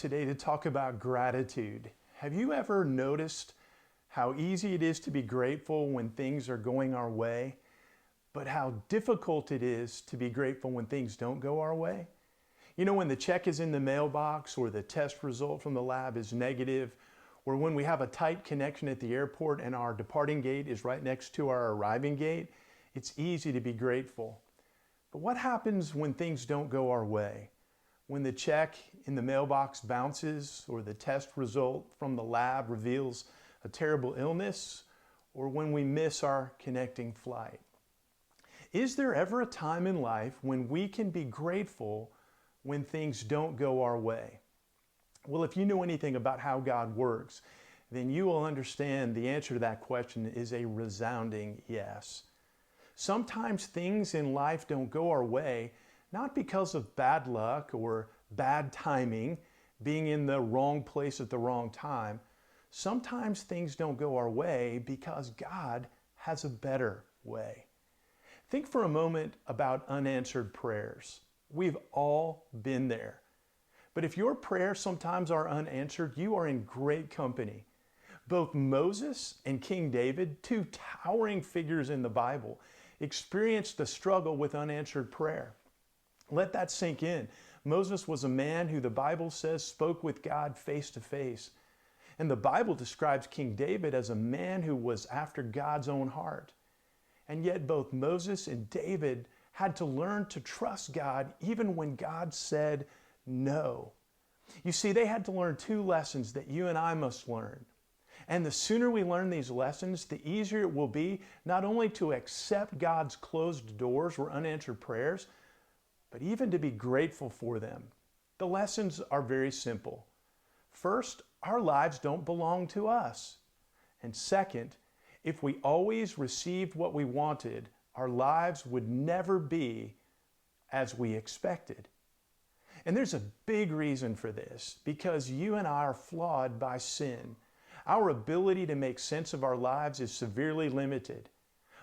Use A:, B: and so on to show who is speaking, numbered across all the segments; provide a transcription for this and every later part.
A: today to talk about gratitude. Have you ever noticed how easy it is to be grateful when things are going our way, but how difficult it is to be grateful when things don't go our way? You know, when the check is in the mailbox, or the test result from the lab is negative, or when we have a tight connection at the airport and our departing gate is right next to our arriving gate, it's easy to be grateful. But what happens when things don't go our way? When the check in the mailbox bounces, or the test result from the lab reveals a terrible illness, or when we miss our connecting flight? Is there ever a time in life when we can be grateful when things don't go our way? Well, if you know anything about how God works, then you will understand the answer to that question is a resounding yes. Sometimes things in life don't go our way, not because of bad luck or bad timing, being in the wrong place at the wrong time. Sometimes things don't go our way because God has a better way. Think for a moment about unanswered prayers. We've all been there. But if your prayers sometimes are unanswered, you are in great company. Both Moses and King David, two towering figures in the Bible, experienced the struggle with unanswered prayer. Let that sink in. Moses was a man who the Bible says spoke with God face to face. And the Bible describes King David as a man who was after God's own heart. And yet both Moses and David had to learn to trust God even when God said no. You see, they had to learn two lessons that you and I must learn. And the sooner we learn these lessons, the easier it will be not only to accept God's closed doors or unanswered prayers, but even to be grateful for them. The lessons are very simple. First, our lives don't belong to us. And second, if we always received what we wanted, our lives would never be as we expected. And there's a big reason for this, because you and I are flawed by sin. Our ability to make sense of our lives is severely limited.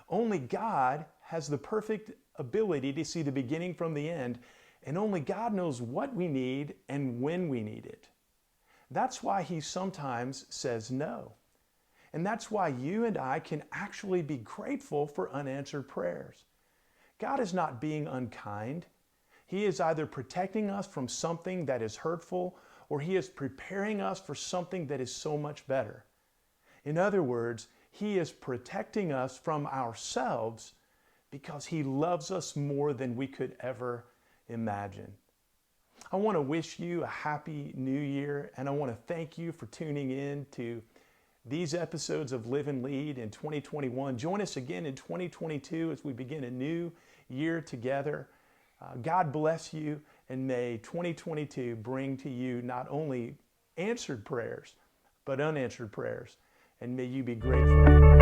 A: Only God has the perfect ability to see the beginning from the end, and only God knows what we need and when we need it. That's why He sometimes says no. And that's why you and I can actually be grateful for unanswered prayers. God is not being unkind. He is either protecting us from something that is hurtful, or He is preparing us for something that is so much better. In other words, He is protecting us from ourselves because He loves us more than we could ever imagine. I want to wish you a happy new year, and I want to thank you for tuning in to these episodes of Live and Lead in 2021. Join us again in 2022 as we begin a new year together. God bless you, and may 2022 bring to you not only answered prayers, but unanswered prayers. And may you be grateful.